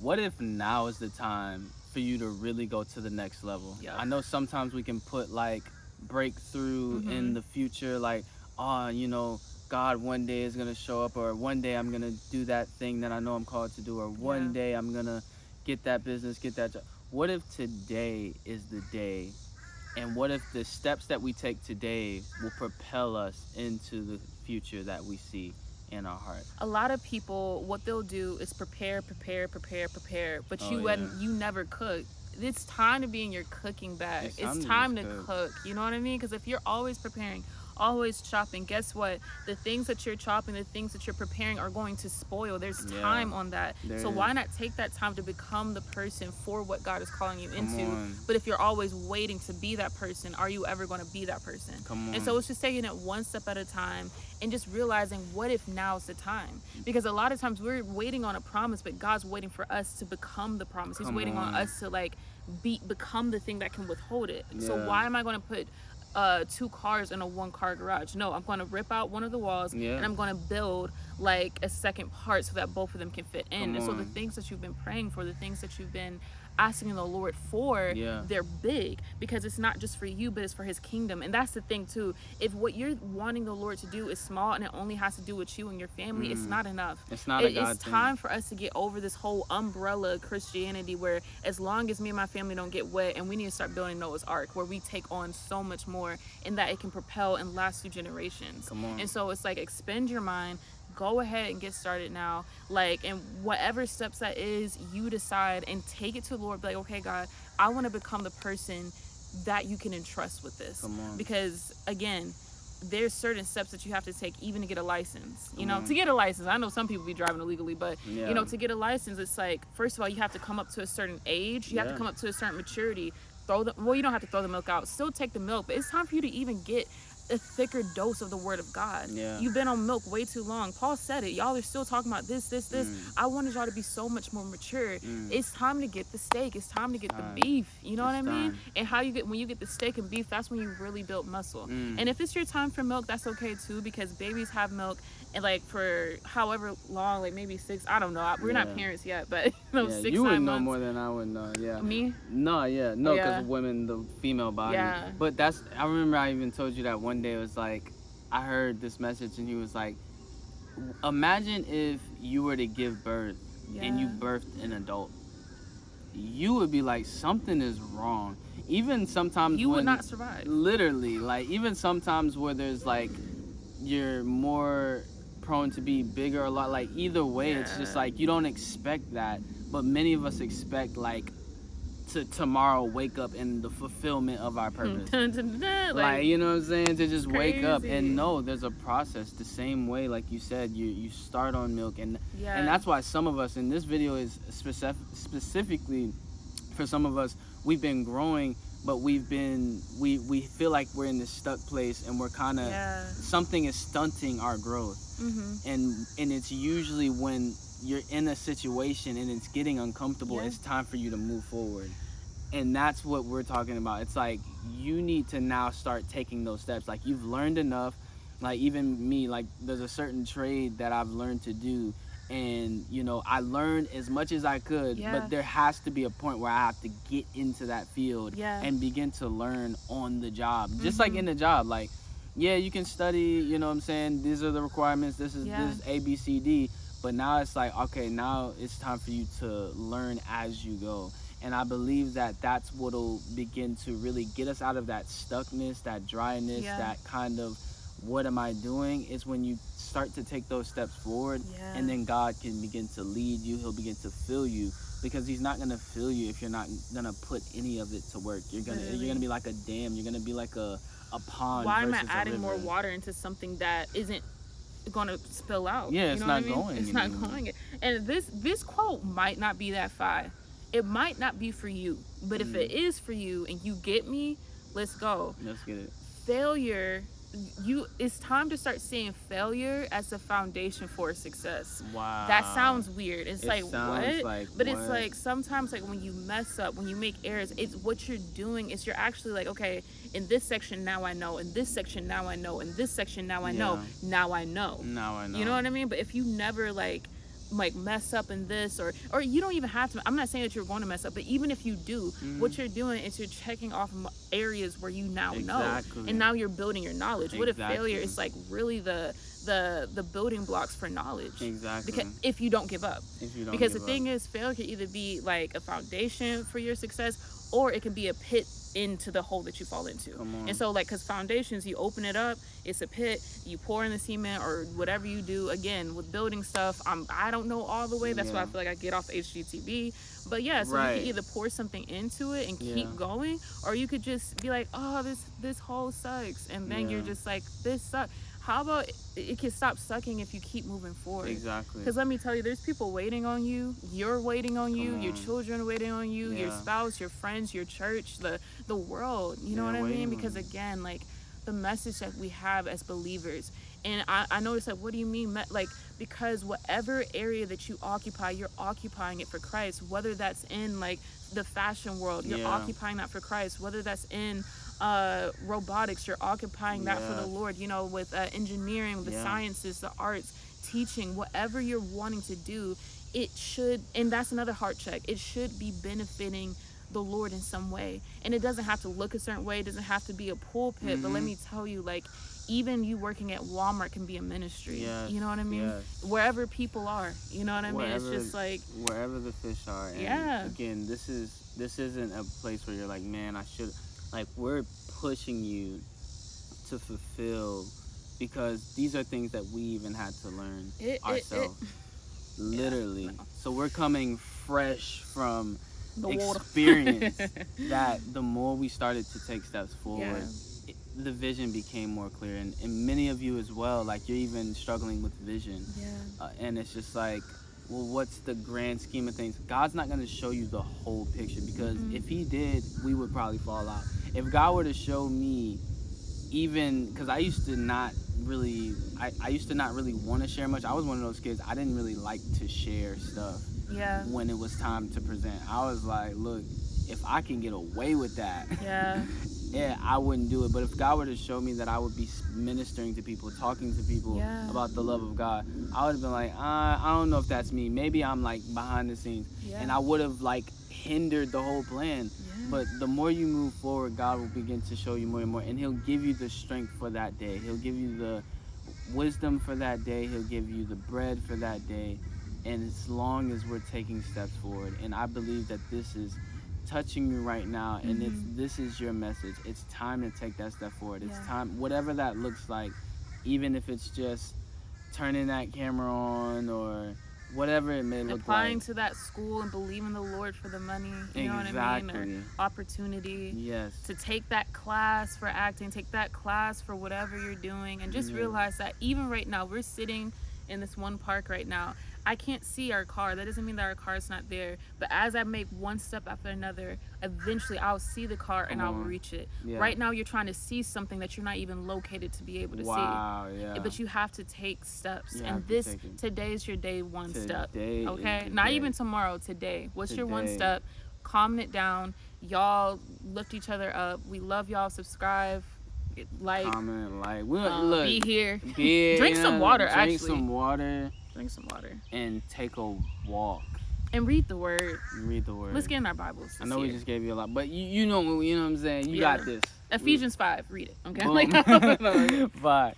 what if now is the time for you to really go to the next level? Yeah. I know sometimes we can put like breakthrough in the future, like, oh, you know, God one day is going to show up, or one day I'm going to do that thing that I know I'm called to do, or one day I'm going to get that business, get that job. What if today is the day? And what if the steps that we take today will propel us into the future that we see in our heart? A lot of people, what they'll do is prepare, but you never cook. It's time to be in your cooking bag. It's time to cook. You know what I mean? Because if you're always preparing, always chopping, guess what? The things that you're chopping, the things that you're preparing are going to spoil. There's time on that. So why not take that time to become the person for what God is calling you into? But if you're always waiting to be that person, are you ever going to be that person? And so it's just taking it one step at a time and just realizing, what if now's the time? Because a lot of times we're waiting on a promise, but God's waiting for us to become the promise. He's waiting on us to like become the thing that can withhold it. So why am I going to put 2 cars in a 1-car garage? No, I'm going to rip out one of the walls and I'm going to build like a second part so that both of them can fit in. And so the things that you've been praying for, the things that you've been asking the Lord for, they're big, because it's not just for you, but it's for his kingdom. And that's the thing too. If what you're wanting the Lord to do is small and it only has to do with you and your family, it's not enough. It's not a God It's time for us to get over this whole umbrella Christianity where as long as me and my family don't get wet, and we need to start building Noah's Ark where we take on so much more and that it can propel and last through generations. And so it's like, expend your mind, go ahead and get started now. Like, and whatever steps that is, you decide and take it to the Lord. Be like, okay, God, I want to become the person that you can entrust with this. Because again, there's certain steps that you have to take even to get a license. You know, to get a license, I know some people be driving illegally, but you know, to get a license, it's like, first of all, you have to come up to a certain age. You have to come up to a certain maturity. Well, you don't have to throw the milk out. Still take the milk, but it's time for you to even get a thicker dose of the word of God. You've been on milk way too long. Paul said it. Y'all are still talking about this. I wanted y'all to be so much more mature. It's time to get the steak. It's time to get the beef. You know what I mean? And when you get the steak and beef, that's when you really build muscle. And if it's your time for milk, that's okay too, because babies have milk and like for however long, like maybe 6, I don't know. We're not parents yet, but 6, you would 9 know months. more than I would know. Me? No, because women, the female body. But I remember I even told you that one day. It was like, I heard this message and he was like, imagine if you were to give birth and you birthed an adult. You would be like, something is wrong. Even sometimes you would not survive. Literally, like even sometimes where there's like, you're more prone to be bigger a lot. Like either way, it's just like you don't expect that, but many of us expect like to tomorrow wake up in the fulfillment of our purpose. Like, you know what I'm saying? To just wake up and know there's a process. The same way, like you said, you start on milk, and that's why some of us, and this video is specifically for some of us, we've been growing, but we feel like we're in this stuck place, and we're kind of something is stunting our growth. And it's usually when you're in a situation and it's getting uncomfortable, it's time for you to move forward. And that's what we're talking about. It's like you need to now start taking those steps. Like you've learned enough. Like even me, like there's a certain trade that I've learned to do, and you know, I learned as much as I could, but there has to be a point where I have to get into that field and begin to learn on the job. Just like in the job, like you can study, you know what I'm saying, these are the requirements, this is A, B, C, D, but now it's like, okay, now it's time for you to learn as you go. And I believe that that's what'll begin to really get us out of that stuckness, that dryness, that kind of what am I doing, is when you start to take those steps forward, and then God can begin to lead you. He'll begin to fill you, because he's not going to fill you if you're not going to put any of it to work. You're going to be like a dam. You're going to be like a pond. Why am I adding more water into something that isn't going to spill out? It's not going. It's not going. And this quote might not be that fire. It might not be for you, but if it is for you and you get me, let's go. Let's get it. Failure, it's time to start seeing failure as the foundation for success. Wow. That sounds weird. It's like, what? But it's like sometimes, like when you mess up, when you make errors, it's what you're doing is you're actually like, okay, in this section now I know, in this section now I know, in this section now I know, now I know. Now I know. You know what I mean? But if you never like like mess up in this, or you don't even have to. I'm not saying that you're going to mess up, but even if you do, what you're doing is you're checking off areas where you now know, and now you're building your knowledge. What if failure is like really the building blocks for knowledge? Exactly. Because if you don't give up, because the thing up. is, failure can either be like a foundation for your success, or it can be a pit into the hole that you fall into. And so like, because foundations, you open it up, it's a pit, you pour in the cement or whatever you do. Again, with building stuff, I don't know all the way, that's why I feel like I get off HGTV, but yeah, so you can either pour something into it and keep going, or you could just be like, oh, this hole sucks, and then you're just like, this sucks. How about it can stop sucking if you keep moving forward? Exactly. Because let me tell you, there's people waiting on you. You're waiting on you. Your children are waiting on you. Your spouse, your friends, your church, the world. You know what I mean? Because again, like the message that we have as believers. And I noticed, like, what do you mean? Like, because whatever area that you occupy, you're occupying it for Christ. Whether that's in like the fashion world, you're occupying that for Christ. Whether that's in robotics, you're occupying that for the Lord, you know, with engineering, the sciences, the arts, teaching, whatever you're wanting to do, it should, and that's another heart check, it should be benefiting the Lord in some way. And it doesn't have to look a certain way, it doesn't have to be a pulpit, but let me tell you, like, even you working at Walmart can be a ministry. You know what I mean? Wherever people are, you know what I mean? It's just like wherever the fish are. And again, this isn't a place where you're like, man, I should, like, we're pushing you to fulfill, because these are things that we even had to learn ourselves. Literally. So we're coming fresh from the experience that the more we started to take steps forward, the vision became more clear, and many of you as well, like, you're even struggling with vision, and it's just like, well, what's the grand scheme of things? God's not going to show you the whole picture, because if he did, we would probably fall out. If God were to show me, even, because I used to not really want to share much. I was one of those kids, I didn't really like to share stuff when it was time to present. I was like, look, if I can get away with that, I wouldn't do it. But if God were to show me that I would be ministering to people, talking to people about the love of God, I would have been like, I don't know if that's me. Maybe I'm like behind the scenes, and I would have like hindered the whole plan. But the more you move forward, God will begin to show you more and more, and he'll give you the strength for that day. He'll give you the wisdom for that day. He'll give you the bread for that day. And as long as we're taking steps forward, and I believe that this is touching you right now, and this is your message. It's time to take that step forward. It's time, whatever that looks like, even if it's just turning that camera on or whatever it may look like. Applying to that school and believing the Lord for the money, you know what I mean? Or opportunity. To take that class for acting, take that class for whatever you're doing, and just realize that even right now, we're sitting in this one park right now. I can't see our car. That doesn't mean that our car is not there. But as I make one step after another, eventually I'll see the car and I'll reach it. Right now, you're trying to see something that you're not even located to be able to see. But you have to take steps. And today is your day one step. Okay? Not even tomorrow, today. What's your one step? Calming it down. Y'all lift each other up. We love y'all. Subscribe. Like, comment, like, look, be here. Drink some water, Drink some water. And take a walk. And read the word. Let's get in our Bibles. I know we just gave you a lot, but you know what I'm saying? You got this. Ephesians 5, read it, okay? Bye.